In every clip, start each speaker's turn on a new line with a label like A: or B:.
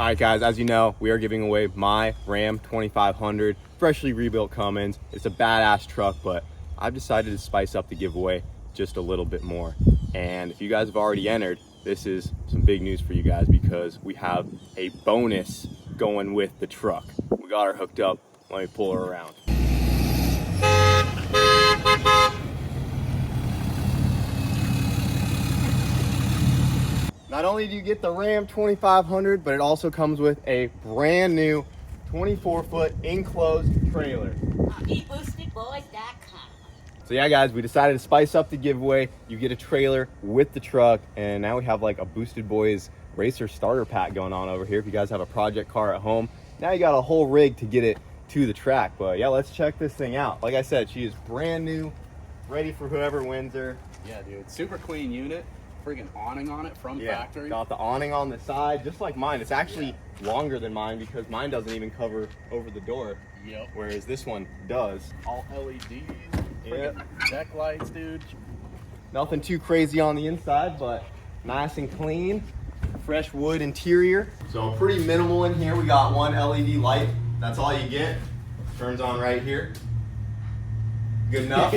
A: All right, guys, as you know, we are giving away my Ram 2500, freshly rebuilt Cummins. It's a badass truck, but I've decided to spice up the giveaway just a little bit more. And if you guys have already entered, this is some big news for you guys because we have a bonus going with the truck. We got her hooked up. Let me pull her around. Not only do you get the Ram 2500, but it also comes with a brand new 24-foot enclosed trailer.
B: Boostedboys.com.
A: So yeah, guys, we decided to spice up the giveaway. You get a trailer with the truck, and now we have like a Boosted Boys racer starter pack going on over here. If you guys have a project car at home, now you got a whole rig to get it to the track. But yeah, let's check this thing out. Like I said, she is brand new, ready for whoever wins her.
C: Yeah, dude, super clean unit. Freaking awning on it from factory.
A: Got the awning on the side, just like mine. It's actually longer than mine because mine doesn't even cover over the door.
C: Yep.
A: Whereas this one does.
C: All LEDs.
A: Yep.
C: Deck lights, dude.
A: Nothing too crazy on the inside, but nice and clean. Fresh wood interior. So pretty minimal in here. We got one LED light. That's all you get. Turns on right here. Good enough.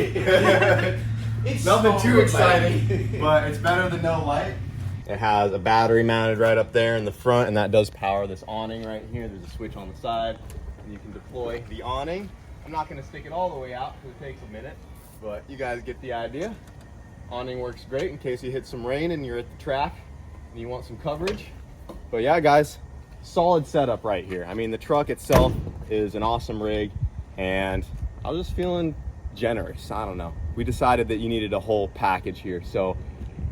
A: It's nothing too exciting, but it's better than no light. It has a battery mounted right up there in the front, and that does power this awning right here. There's a switch on the side, and you can deploy the awning. I'm not going to stick it all the way out because it takes a minute, but you guys get the idea. Awning works great in case you hit some rain and you're at the track and you want some coverage. But yeah, guys, solid setup right here. I mean, the truck itself is an awesome rig, and I was just feeling generous. I don't know. We decided that you needed a whole package here. So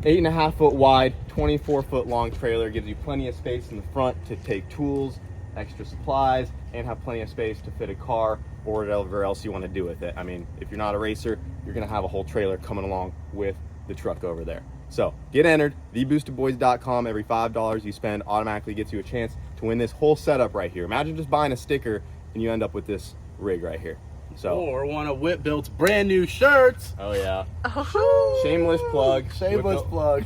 A: 8.5 foot wide, 24 foot long trailer gives you plenty of space in the front to take tools, extra supplies, and have plenty of space to fit a car or whatever else you want to do with it. I mean, if you're not a racer, you're going to have a whole trailer coming along with the truck over there. So get entered, theboostedboys.com. Every $5 you spend automatically gets you a chance to win this whole setup right here. Imagine just buying a sticker and you end up with this rig right here. So,
C: or one of Whip Built's brand new shirts.
A: Oh yeah. Oh. Shameless plug.
C: Shameless plug.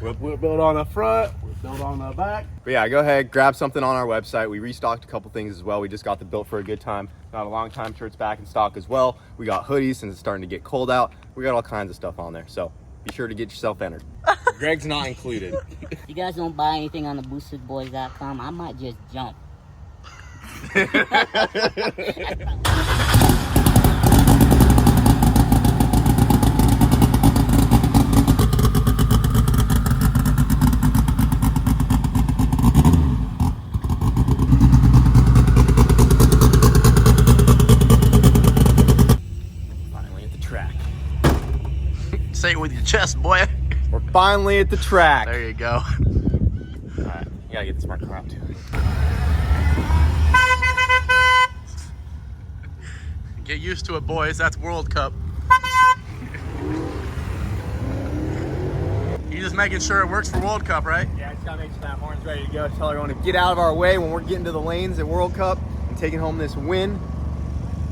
C: Whip Built on the front, Whip Built on the back.
A: But yeah, go ahead, grab something on our website. We restocked a couple things as well. We just got the Built for a Good Time, got a long time shirts back in stock as well. We got hoodies since it's starting to get cold out. We got all kinds of stuff on there. So be sure to get yourself entered. Greg's not included.
B: If you guys don't buy anything on the boostedboys.com, I might just jump.
A: Finally at the track.
C: Say it with your chest, boy.
A: We're finally at the track.
C: There you go.
A: All right, you gotta get the smart car out too.
C: Get used to it, boys. That's World Cup. You just making sure it works for World Cup, right?
A: Yeah, I just gotta make sure that horn's ready to go. Tell everyone to get out of our way when we're getting to the lanes at World Cup and taking home this win.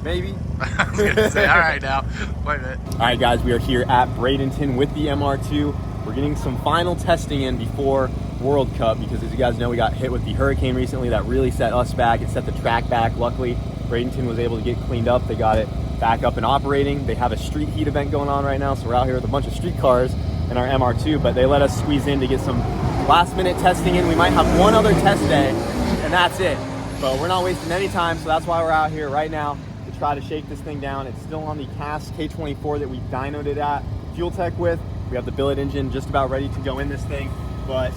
A: Maybe.
C: I was gonna say, all right now. Wait a minute.
A: All right, guys, we are here at Bradenton with the MR2. We're getting some final testing in before World Cup because, as you guys know, we got hit with the hurricane recently. That really set us back. It set the track back. Luckily, Bradenton was able to get cleaned up. They got it back up and operating. They have a street heat event going on right now, so we're out here with a bunch of street cars in our MR2, but they let us squeeze in to get some last-minute testing in. We might have one other test day, and that's it. But we're not wasting any time, so that's why we're out here right now to try to shake this thing down. It's still on the CAS K24 that we dynoed it at Fuel Tech with. We have the billet engine just about ready to go in this thing, but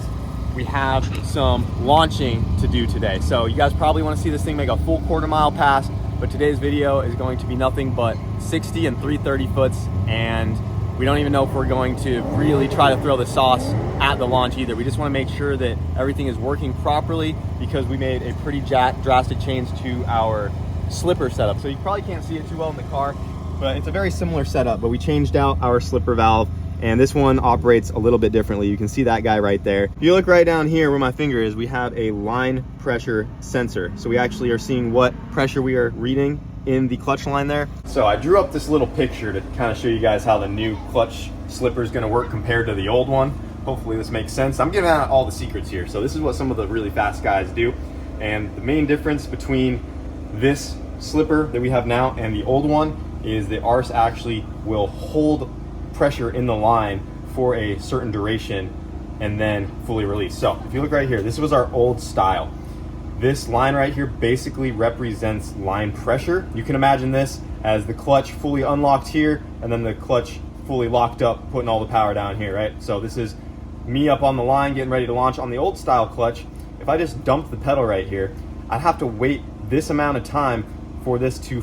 A: we have some launching to do today. So you guys probably want to see this thing make a full quarter-mile pass, but today's video is going to be nothing but 60 and 330 foots, and we don't even know if we're going to really try to throw the sauce at the launch either. We just want to make sure that everything is working properly because we made a pretty drastic change to our slipper setup. So you probably can't see it too well in the car, but it's a very similar setup, but we changed out our slipper valve, and this one operates a little bit differently. You can see that guy right there. If you look right down here where my finger is, we have a line pressure sensor. So we actually are seeing what pressure we are reading in the clutch line there. So I drew up this little picture to kind of show you guys how the new clutch slipper is going to work compared to the old one. hopefully this makes sense. I'm giving out all the secrets here. So this is what some of the really fast guys do. And the main difference between this slipper that we have now and the old one is the ours actually will hold pressure in the line for a certain duration and then fully release. So if you look right here, this was our old style. This line right here basically represents line pressure. You can imagine this as the clutch fully unlocked here and then the clutch fully locked up, putting all the power down here, right? So this is me up on the line getting ready to launch. On the old style clutch, if I just dumped the pedal right here, I'd have to wait this amount of time for this to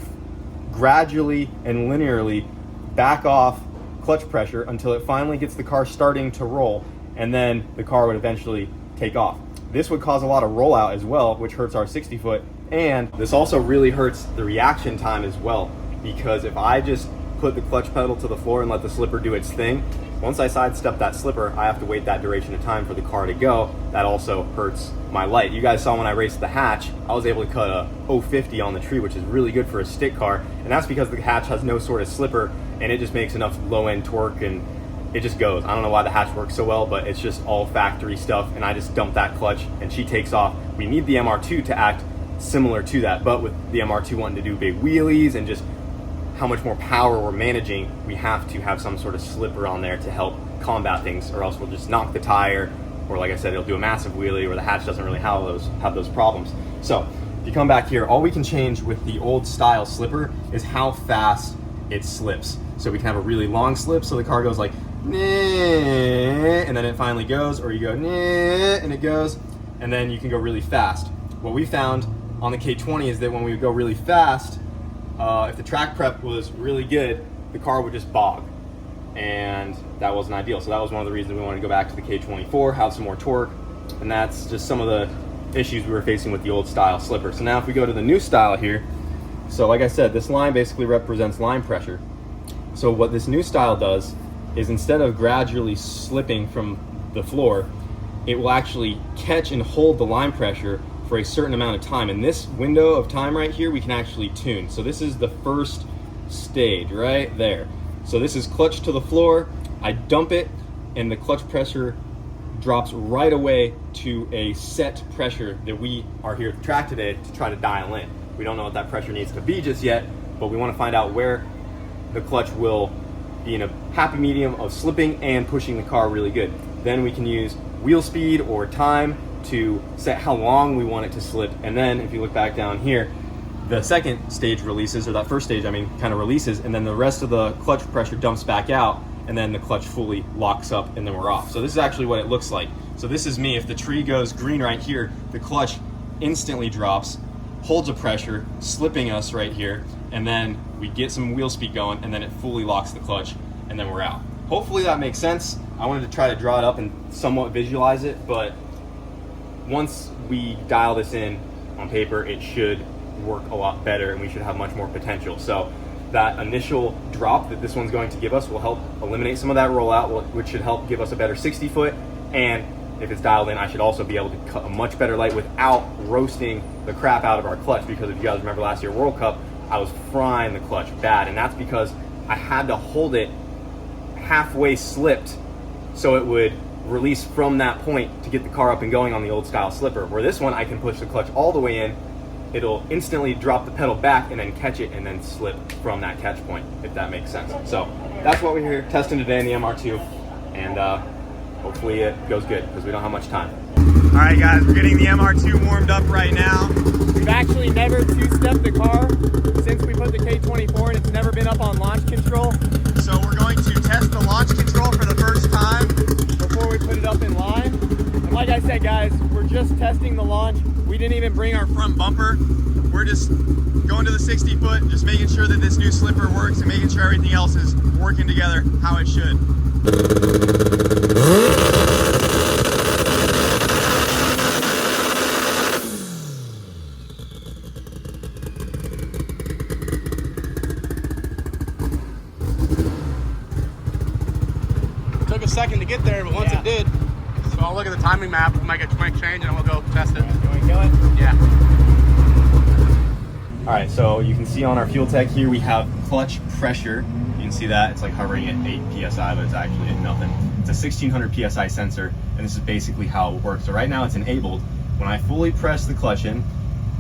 A: gradually and linearly back off clutch pressure until it finally gets the car starting to roll, and then the car would eventually take off. This would cause a lot of rollout as well, which hurts our 60 foot, and this also really hurts the reaction time as well, because if I just put the clutch pedal to the floor and let the slipper do its thing, once I sidestep that slipper, I have to wait that duration of time for the car to go. That also hurts my light. You guys saw when I raced the hatch, I was able to cut a 050 on the tree, which is really good for a stick car, and that's because the hatch has no sort of slipper and it just makes enough low end torque and it just goes. I don't know why the hatch works so well, but it's just all factory stuff, and I just dump that clutch and she takes off. We need the MR2 to act similar to that, but with the MR2 wanting to do big wheelies and just how much more power we're managing, we have to have some sort of slipper on there to help combat things, or else we'll just knock the tire, or like I said, it'll do a massive wheelie, or the hatch doesn't really have those problems. So if you come back here, all we can change with the old style slipper is how fast it slips. So we can have a really long slip, so the car goes like, nah, and then it finally goes, or you go, nah, and it goes, and then you can go really fast. What we found on the K20 is that when we would go really fast, if the track prep was really good, the car would just bog, and that wasn't ideal. So that was one of the reasons we wanted to go back to the K24, have some more torque, and that's just some of the issues we were facing with the old style slipper. So now if we go to the new style here, so like I said, this line basically represents line pressure. So what this new style does is, instead of gradually slipping from the floor, it will actually catch and hold the line pressure for a certain amount of time. And this window of time right here, we can actually tune. So this is the first stage right there. So this is clutch to the floor. I dump it and the clutch pressure drops right away to a set pressure that we are here at the track today to try to dial in. We don't know what that pressure needs to be just yet, but we want to find out where the clutch will be in a happy medium of slipping and pushing the car really good. Then we can use wheel speed or time to set how long we want it to slip. And then if you look back down here, the second stage releases, or that first stage, I mean, kind of releases, and then the rest of the clutch pressure dumps back out, and then the clutch fully locks up, and then we're off. So this is actually what it looks like. So this is me. If the tree goes green right here, the clutch instantly drops, holds a pressure, slipping us right here, and then we get some wheel speed going, and then it fully locks the clutch, and then we're out. Hopefully that makes sense. I wanted to try to draw it up and somewhat visualize it, but once we dial this in on paper, it should work a lot better and we should have much more potential. So that initial drop that this one's going to give us will help eliminate some of that rollout, which should help give us a better 60 foot. And if it's dialed in, I should also be able to cut a much better light without roasting the crap out of our clutch, because if you guys remember last year World Cup, I was frying the clutch bad, and that's because I had to hold it halfway slipped so it would release from that point to get the car up and going on the old style slipper. Where this one, I can push the clutch all the way in, it'll instantly drop the pedal back and then catch it and then slip from that catch point, if that makes sense. So that's what we're here testing today in the MR2, and hopefully it goes good because we don't have much time. All right guys, we're getting the MR2 warmed up right now. We've actually never two-stepped the car since we put the K24 and it's never been up on launch control. So we're going to test the launch control for the first time before we put it up in line. And like I said guys, we're just testing the launch. We didn't even bring our front bumper. We're just going to the 60 foot, just making sure that this new slipper works and making sure everything else is working together how it should.
C: Took a second to get there, but once it did, so I'll look at the timing map, we'll make a quick change, and we'll go test it.
A: You want to kill it?
C: Yeah.
A: All right, so you can see on our fuel tech here, we have clutch pressure. You can see that it's like hovering at 8 psi, but it's actually at nothing. It's a 1600 psi sensor, and this is basically how it works. So right now it's enabled. When I fully press the clutch in,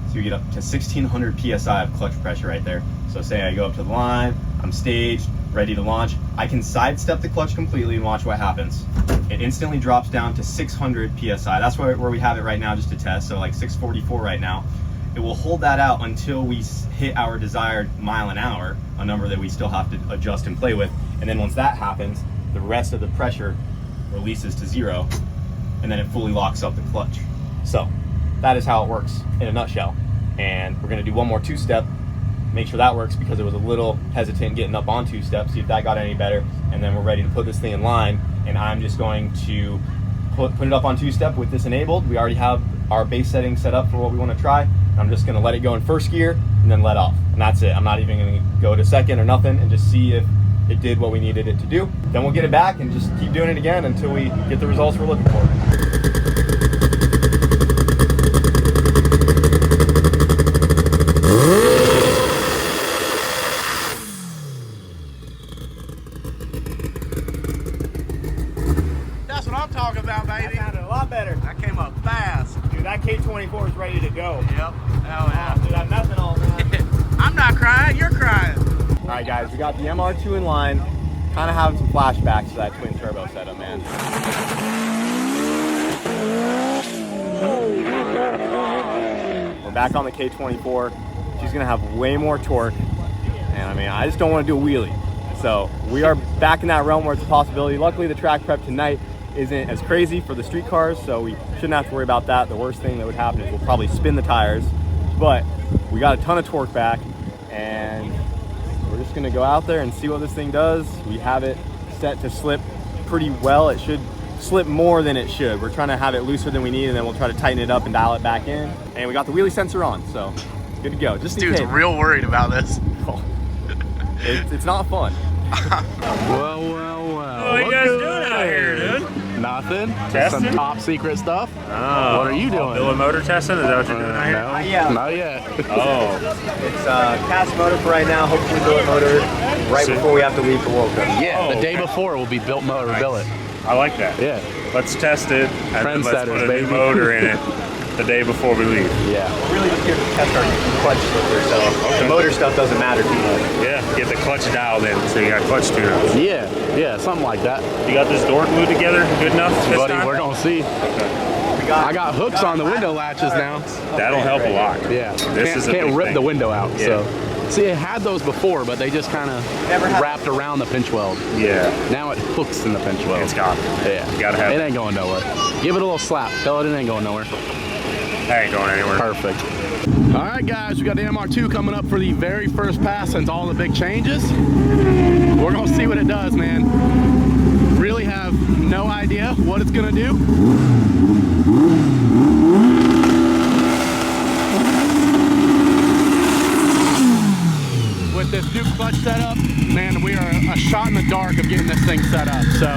A: so you get up to 1600 psi of clutch pressure right there. So say I go up to the line, I'm staged, ready to launch, I can sidestep the clutch completely and watch what happens. It instantly drops down to 600 psi. That's where we have it right now just to test, so like 644 right now. It will hold that out until we hit our desired mile an hour, a number that we still have to adjust and play with. And then once that happens, the rest of the pressure releases to 0, and then it fully locks up the clutch. So that is how it works in a nutshell. And we're gonna do one more 2-step, make sure that works, because it was a little hesitant getting up on 2-step, see if that got any better, and then we're ready to put this thing in line. And I'm just going to put it up on 2-step with this enabled. We already have our base setting set up for what we want to try. I'm just going to let it go in first gear and then let off, and that's it. I'm not even going to go to second or nothing, and just see if it did what we needed it to do. Then we'll get it back and just keep doing it again until we get the results we're looking for.
C: That's what I'm talking about, baby.
A: That sounded a lot better.
C: That came up fast.
A: Dude, that K24 is ready to go.
C: Yep. Hell yeah.
A: Dude, I'm nothing all man.
C: I'm not crying, you're crying.
A: All right, guys, we got the MR2 in line. Kind of having some flashbacks to that twin turbo setup, man. We're back on the K24. She's gonna have way more torque, and I mean, I just don't want to do a wheelie. So we are back in that realm where it's a possibility. Luckily, the track prep tonight isn't as crazy for the street cars, so we shouldn't have to worry about that. The worst thing that would happen is we'll probably spin the tires, but we got a ton of torque back, and we're just gonna go out there and see what this thing does. We have it set to slip pretty well. It should slip more than it should. We're trying to have it looser than we need, and then we'll try to tighten it up and dial it back in. And we got the wheelie sensor on, so it's good to go. Just
C: This dude's real worried about this.
A: It's not fun.
D: Well.
E: What are you guys doing out here, dude?
D: Nothing.
E: Testing?
D: Some top secret stuff.
E: Oh.
D: What are you doing?
E: Bill of motor testing? Is that what you're doing out here?
D: No,
A: yet.
D: not yet.
E: Oh.
A: It's cast motor for right now, hopefully billet motor right before we have to leave for World Cup.
D: Yeah,
E: Oh,
D: the day
E: okay.
D: before will be built motor billet.
E: I like that.
D: Yeah,
E: Let's test it, and then let's
D: Trendsetters,
E: put a
D: baby.
E: new motor in it the day before we leave.
D: yeah.
A: We're really just here to test our clutch slipper, so the motor stuff doesn't matter too much.
E: Yeah, get the clutch dialed in, so you got clutch tune-ups.
D: Yeah, something like that.
E: You got this door glued together good enough this
D: Buddy,
E: time?
D: we're gonna see. I got hooks on the window latches now.
E: That'll help a lot.
D: Yeah,
E: This is a
D: can't
E: big
D: rip
E: thing.
D: the window out.
E: Yeah.
D: So, see, it had those before, but they just kind of wrapped around the pinch weld.
E: Yeah,
D: Now it hooks in the pinch weld.
E: it's got it.
D: Yeah,
E: You gotta have
D: it.
E: it.
D: Ain't going nowhere. Give it a little slap. Tell it ain't going nowhere.
E: That ain't going anywhere.
D: Perfect. All right, guys, we got the MR2 coming up for the very first pass since all the big changes. We're gonna see what it does, man. Really have no idea what it's gonna do. With this new clutch setup, man, we are a shot in the dark of getting this thing set up. So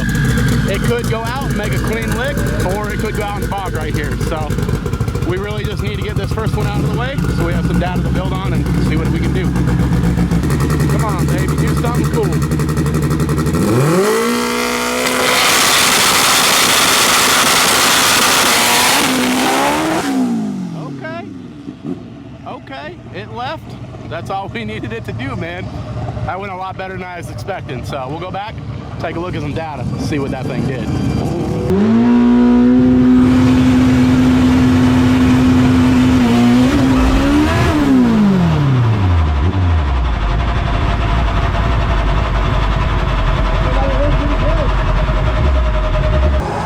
D: it could go out and make a clean lick, or it could go out and bog right here. So we really just need to get this first one out of the way so we have some data to build on and see what we can do. Come on, baby, do something cool. Okay, it left. That's all we needed it to do, man. That went a lot better than I was expecting. So we'll go back, take a look at some data, see what that thing did.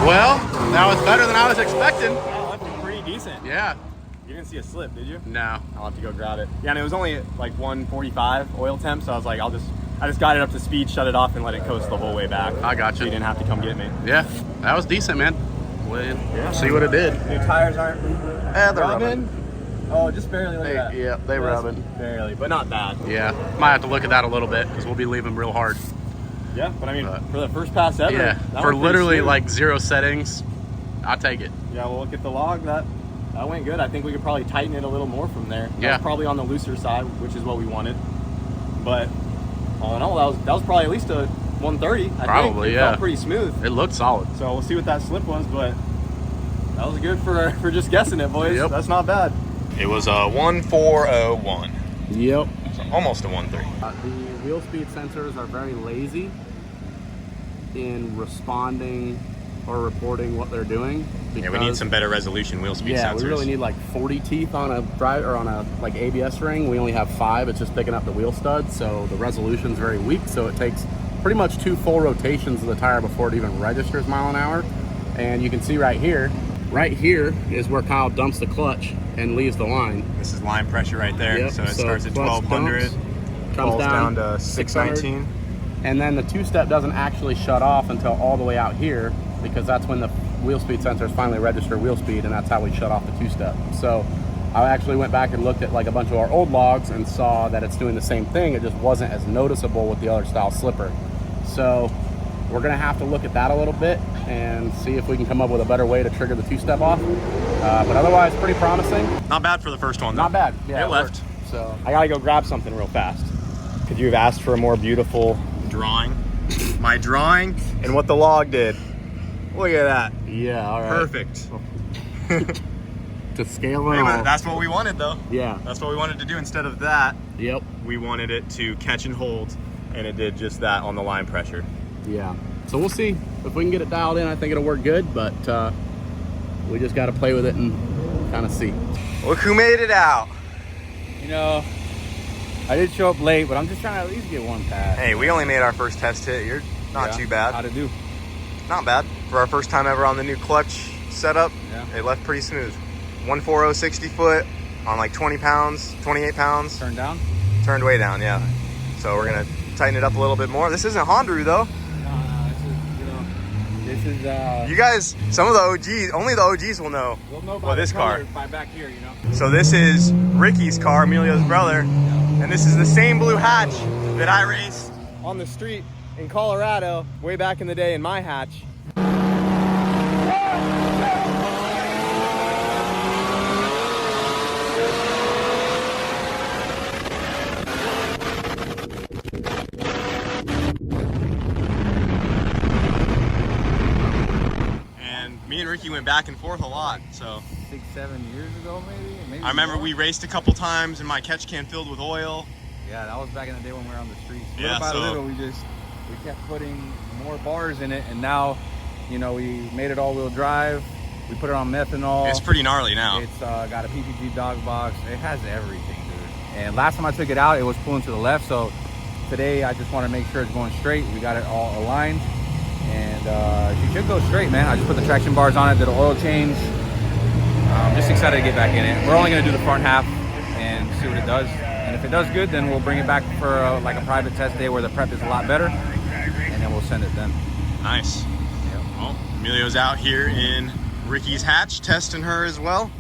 C: Well, that was better than I was expecting.
A: That left pretty decent.
C: Yeah.
A: You didn't see a slip, did you?
C: No.
A: I'll have to go grab it. Yeah, and it was only at like 145 oil temp, so I was like, I just got it up to speed, shut it off, and let it coast the whole way back.
C: I got
A: So
C: you.
A: you didn't have to come get me.
C: Yeah, that was decent, man. We'll
A: Yeah.
C: see what it did.
A: New tires aren't
C: They're
A: rubbing. Oh, just barely. Look at that.
C: Yeah, they
A: Just
C: rubbing.
A: barely, but not bad.
C: Yeah, might have to look at that a little bit because we'll be leaving real hard.
A: Yeah, but I mean,
C: But-
A: for the first pass ever.
C: Yeah,
A: that
C: for
A: went pretty
C: literally
A: smooth.
C: like 0 settings, I'll take it.
A: Yeah, we'll look at the log. That went good. I think we could probably tighten it a little more from there. That
C: Yeah.
A: was probably on the looser side, which is what we wanted. But all in all, that was probably at least a 130. I
D: Probably,
A: think. It
D: yeah.
A: felt pretty smooth.
D: It looked solid.
A: So we'll see what that slip was, but that was good for just guessing it, boys.
D: Yep.
A: That's not bad. It was a 1401.
D: Yep.
A: So almost a 13.
D: The wheel speed sensors are very lazy in responding or reporting what they're doing.
A: Yeah, we need some better resolution wheel speed sensors.
D: Yeah, we really need like 40 teeth on a drive or on a like ABS ring. We only have 5. It's just picking up the wheel studs, so the resolution's very weak. So it takes pretty much 2 full rotations of the tire before it even registers mile an hour. And you can see right here is where Kyle dumps the clutch and leaves the line.
A: This is line pressure right there.
D: Yep,
A: So it
D: so
A: starts at
D: clutch
A: 1200,
D: dumps,
A: falls
D: comes
A: down to 619.
D: And then the 2-step doesn't actually shut off until all the way out here, because that's when the wheel speed sensors finally register wheel speed, and that's how we shut off the 2-step. So I actually went back and looked at like a bunch of our old logs and saw that it's doing the same thing. It just wasn't as noticeable with the other style slipper. So we're gonna have to look at that a little bit and see if we can come up with a better way to trigger the 2-step off. But otherwise, pretty promising.
A: Not bad for the first one, though.
D: Not bad. Yeah,
A: It left.
D: worked. So
A: I gotta go grab something real fast. Could you have asked for a more beautiful drawing? My drawing and what the log did. Look at that.
D: yeah, all right.
A: Perfect.
D: To scale it
A: Hey,
D: all.
A: that's what we wanted, though.
D: Yeah.
A: That's what we wanted to do. Instead of that,
D: Yep.
A: we wanted it to catch and hold, and it did just that on the line pressure.
D: Yeah. So we'll see if we can get it dialed in. I think it'll work good, but we just got to play with it and kind of see.
A: Look who made it out.
F: You know, I did show up late, but I'm just trying to at least get one pass.
A: Hey, we only made our first test hit. You're not too bad.
F: How'd it do?
A: Not bad. For our first time ever on the new clutch setup,
F: Yeah.
A: it left pretty smooth. 140 60 foot on like 20 pounds, 28 pounds.
F: Turn down?
A: Turned way down, yeah. So we're gonna tighten it up a little bit more. This isn't Honda though.
F: This is
A: You guys, some of the OGs, only the OGs will know.
F: we'll know
A: Well, this car.
F: by back here, you know.
A: So this is Ricky's car, Emilio's brother, and this is the same blue hatch that I raced on the street in Colorado way back in the day in my hatch. And me and Ricky went back and forth a lot, so
F: 6-7 years ago, maybe.
A: I remember we raced a couple times and my catch can filled with oil.
F: Yeah, that was back in the day when we were on the streets.
A: Yeah,
F: Little by
A: so-
F: little, we kept putting more bars in it, and now, you know, we made it all-wheel drive. We put it on methanol.
A: It's pretty gnarly now.
F: It's got a PPG dog box. It has everything, dude. And last time I took it out, it was pulling to the left. So today, I just want to make sure it's going straight. We got it all aligned, and it should go straight, man. I just put the traction bars on it, did an oil change. I'm just excited to get back in it. We're only going to do the front half and see what it does. And if it does good, then we'll bring it back for like a private test day where the prep is a lot better, and then we'll send it then.
A: Nice. Well, Emilio's out here in Ricky's hatch testing her as well.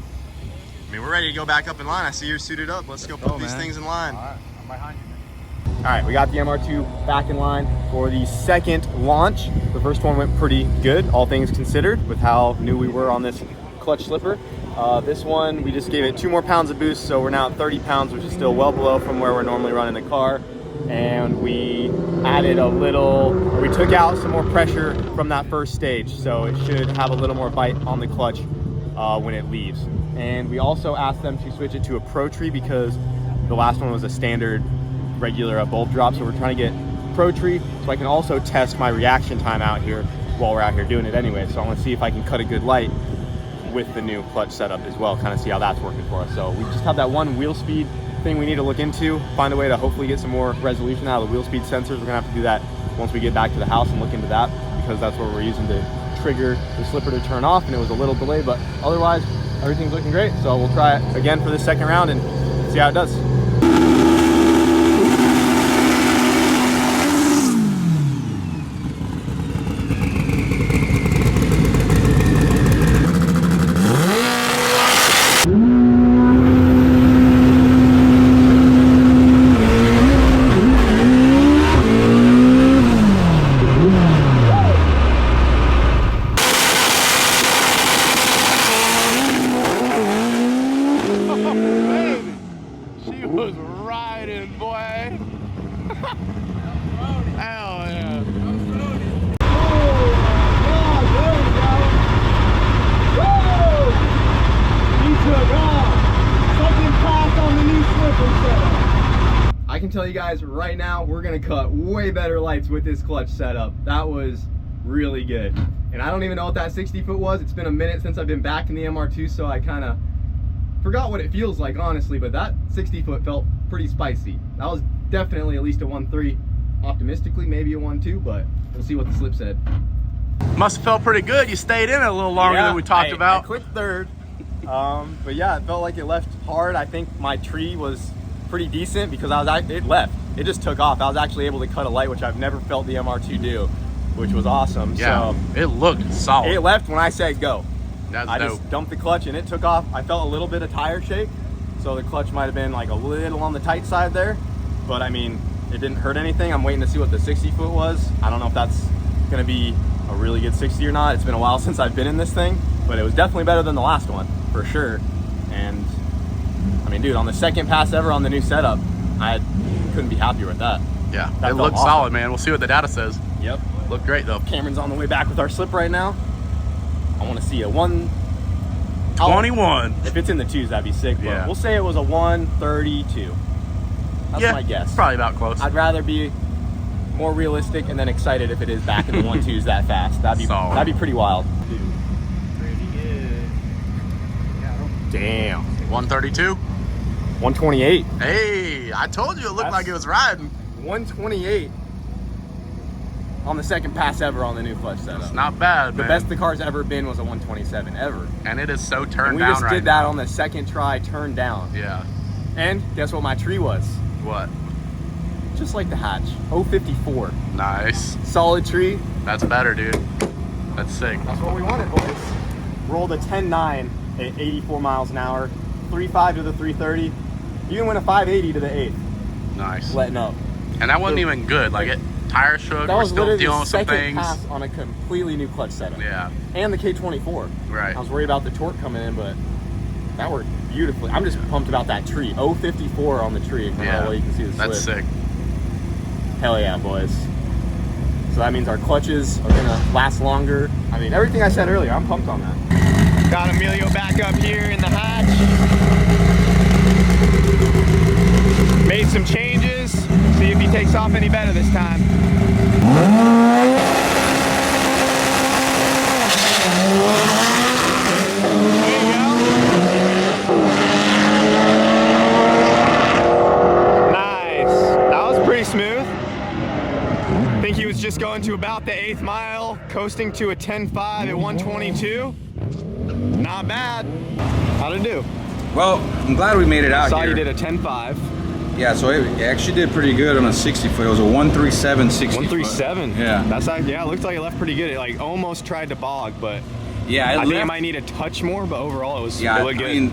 A: I mean, we're ready to go back up in line. I see you're suited up. Let's go put these things in line.
F: All right, I'm behind you.
A: All right, we got the MR2 back in line for the second launch. The first one went pretty good, all things considered, with how new we were on this clutch slipper. This one, we just gave it 2 more pounds of boost, so we're now at 30 pounds, which is still well below from where we're normally running the car. And we added we took out some more pressure from that first stage, so it should have a little more bite on the clutch when it leaves. And we also asked them to switch it to a Pro Tree because the last one was a standard regular bulb drop, so we're trying to get Pro Tree so I can also test my reaction time out here while we're out here doing it anyway. So I want to see if I can cut a good light with the new clutch setup as well, kind of see how that's working for us. So we just have that one wheel speed thing we need to look into, find a way to hopefully get some more resolution out of the wheel speed sensors. We're gonna have to do that once we get back to the house and look into that, because that's what we're using to trigger the slipper to turn off, and it was a little delayed, but otherwise everything's looking great. So we'll try it again for the second round and see how it does. can tell you guys right now, we're gonna cut way better lights with this clutch setup. That was really good. And I don't even know what that 60 foot was. It's been a minute since I've been back in the MR2, so I kind of forgot what it feels like, honestly, but that 60 foot felt pretty spicy. That was definitely at least a 1.3. Optimistically, maybe a 1.2, but we'll see what the slip said.
C: Must have felt pretty good. You stayed in it a little longer than we talked about.
A: I clicked third. But yeah, it felt like it left hard. I think my tree was pretty decent because it left. It just took off. I was actually able to cut a light, which I've never felt the MR2 do, which was awesome.
C: Yeah,
A: so
C: it looked solid.
A: it left when I said go.
C: That's
A: I
C: dope.
A: just dumped the clutch and it took off. I felt a little bit of tire shake, so the clutch might have been like a little on the tight side there, but I mean, it didn't hurt anything. I'm waiting to see what the 60 foot was. I don't know if that's gonna be a really good 60 or not. It's been a while since I've been in this thing, but it was definitely better than the last one, for sure. And I mean, dude, on the second pass ever on the new setup, I couldn't be happier with that.
C: Yeah,
A: That
C: it
A: felt
C: looked
A: awesome.
C: solid, man. We'll see what the data says.
A: Yep.
C: Looked great, though.
A: Cameron's on the way back with our slip right now. I want to see a
C: 21.
A: If it's in the twos, that'd be sick. But
C: Yeah.
A: we'll say it was a 132. That's
C: Yeah,
A: my guess.
C: probably about close.
A: I'd rather be more realistic and then excited if it is back in the 1.2s that fast. That'd be pretty wild. Dude.
F: Pretty good.
A: Damn.
C: 132.
A: 128.
C: Hey, I told you it looked
A: That's-
C: like it was riding.
A: 128 on the second pass ever on the new clutch setup.
C: It's not bad,
A: The
C: man.
A: best the car's ever been was a 127 ever.
C: And it is so
A: And
C: turned
A: we
C: down
A: just
C: right
A: did that
C: now.
A: on the second try, turned down.
C: Yeah.
A: And guess what my tree was?
C: What?
A: Just like the hatch. 054.
C: Nice.
A: Solid tree.
C: That's better, dude. That's sick.
A: That's what we wanted, boys. Rolled a 10.9 at 84 miles an hour. 3.5 to the 330. You can win a 580 to the 8th.
C: Nice.
A: Letting up.
C: And that wasn't even good. Like, it tire shook.
A: That
C: We're
A: was
C: still
A: literally
C: dealing
A: the
C: with some
A: second
C: things.
A: pass on a completely new clutch setup.
C: Yeah.
A: And the K24.
C: Right.
A: I was worried about the torque coming in, but that worked beautifully. I'm just pumped about that tree. 054 on the tree.
C: Yeah.
A: Well, you can see the slip.
C: That's sick.
A: Hell yeah, boys. So that means our clutches are gonna last longer. I mean, everything I said earlier, I'm pumped on that. Got Emilio back up here in the hatch. Made some changes. See if he takes off any better this time. There you go. Nice. That was pretty smooth. I think he was just going to about the 8th mile, coasting to a 10.5 at 122. Not bad. How'd it do?
F: Well, I'm glad we made it out
A: Saw
F: here.
A: you did a 10.5.
F: Yeah, so it actually did pretty good on a 60 foot. It was a 137 60 foot.
A: 137.
F: Yeah.
A: That's like, yeah, it looked like it left pretty good. It like almost tried to bog, but
F: Yeah,
A: I think it might need a touch more, but overall it was
F: Yeah,
A: it looked good.
F: I mean,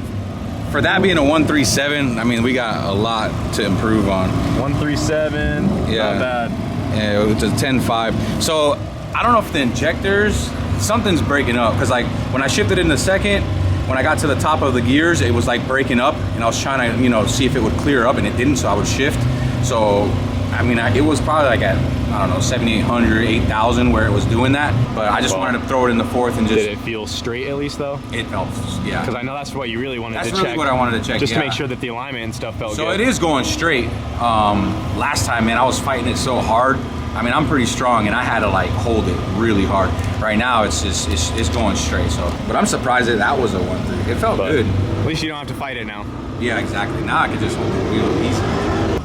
F: for that being a 137, I mean, we got a lot to improve on.
A: 137.
F: Yeah.
A: Not bad.
F: Yeah, it was a 10.5. So I don't know if the injectors, something's breaking up. Because like when I shifted in the second, when I got to the top of the gears, it was like breaking up. And I was trying to, you know, see if it would clear up, and it didn't. So I would shift. So, I mean, it was probably like at, I don't know, 7,800, 8,000 where it was doing that. But I just wanted to throw it in the fourth and just.
A: Did it feel straight at least though?
F: It felt, yeah.
A: Because I know that's what you really wanted
F: That's
A: to
F: really
A: check.
F: what I wanted to check,
A: Just to
F: yeah.
A: make sure that the alignment and stuff felt
F: So
A: good.
F: it is going straight. Last time, man, I was fighting it so hard. I mean, I'm pretty strong, and I had to like hold it really hard. Right now, it's just it's going straight. So, but I'm surprised that was a 1.3. It felt
A: But
F: good.
A: at least you don't have to fight it now.
F: Yeah, exactly. Now I can just hold the wheel easy.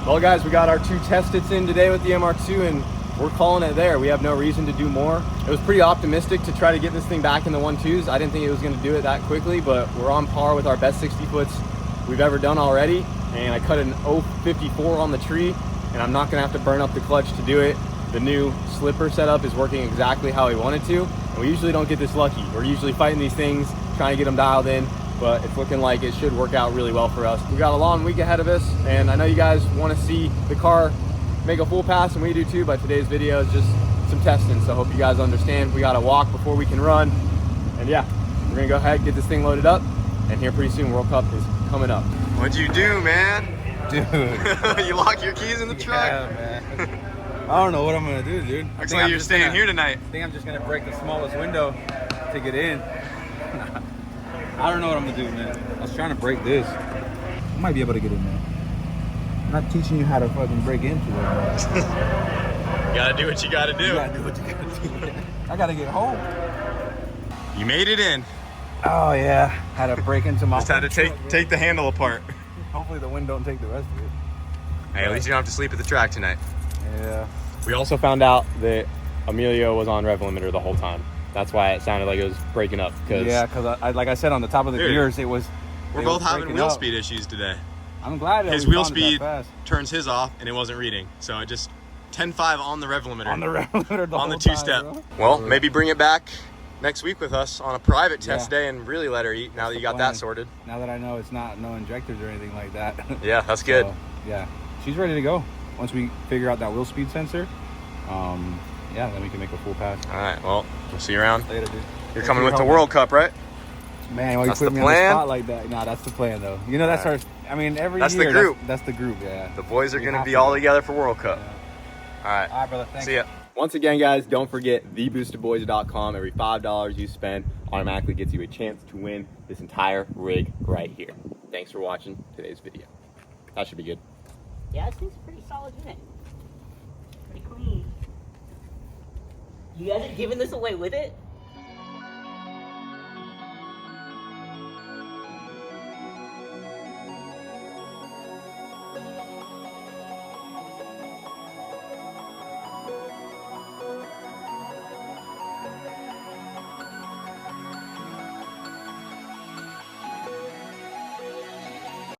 A: Well, guys, we got our 2 test hits in today with the MR2, and we're calling it there. We have no reason to do more. It was pretty optimistic to try to get this thing back in the 1.2s. I didn't think it was going to do it that quickly, but we're on par with our best 60 foots we've ever done already. And I cut an 0.54 on the tree, and I'm not going to have to burn up the clutch to do it. The new slipper setup is working exactly how we wanted to, and we usually don't get this lucky. We're usually fighting these things, trying to get them dialed in, but it's looking like it should work out really well for us. We got a long week ahead of us, and I know you guys want to see the car make a full pass, and we do too, but today's video is just some testing, so I hope you guys understand. We got to walk before we can run, and yeah, we're going to go ahead and get this thing loaded up, and here pretty soon World Cup is coming up. What'd you do, man?
F: Dude.
A: You lock your keys in the truck?
F: Yeah, man. I don't know what I'm gonna do, dude.
A: Looks like you're staying here tonight.
F: I think I'm just gonna break the smallest window to get in. I don't know what I'm gonna do, man. I was trying to break this. I might be able to get in there. not teaching you how to fucking break into it.
A: You gotta do what you gotta do.
F: You gotta do what you gotta do. I gotta get home.
A: You made it in.
F: Oh yeah, had to break into my.
A: Just had to take the handle apart.
F: Hopefully the wind don't take the rest of it.
A: Hey, at least you don't have to sleep at the track tonight.
F: Yeah.
A: We also found out that Emilio was on rev limiter the whole time. That's why it sounded like it was breaking up.
F: Yeah, because I, like I said, on the top of the
A: Dude,
F: gears, it was.
A: We're both having wheel speed issues today.
F: I'm glad that
A: his
F: we
A: wheel
F: found it that
A: speed
F: fast.
A: turns his off, and it wasn't reading. So it just 10.5 on the rev limiter.
F: On the rev limiter the
A: on the
F: whole
A: two-step.
F: time, bro.
A: Well, maybe bring it back next week with us on a private test
F: Yeah.
A: day and really let her eat now that you got
F: plan.
A: that sorted.
F: Now that I know it's not no injectors or anything like that.
A: Yeah, that's good.
F: So, yeah, she's ready to go. Once we figure out that wheel speed sensor, yeah, then we can make a full pass.
A: All right, well, we'll see you around.
F: Later, dude.
A: You're coming with the World Cup, right?
F: Man, why you
A: That's
F: put
A: the
F: me on the
A: plan?
F: spot like that? Nah, that's the plan, though. You know, that's
A: All
F: our. I mean, every
A: That's the
F: year.
A: group.
F: That's the group. Yeah.
A: The boys are
F: We
A: going to
F: have
A: be
F: to
A: all
F: go.
A: together for World Cup.
F: Yeah.
A: All right.
F: All right, brother. Thanks.
A: See ya. Once again, guys, don't forget theboostedboys.com. Every $5 you spend automatically gets you a chance to win this entire rig right here. Thanks for watching today's video. That should be good.
B: Yeah, this thing's a pretty solid unit. Pretty clean. You guys are giving this away with it?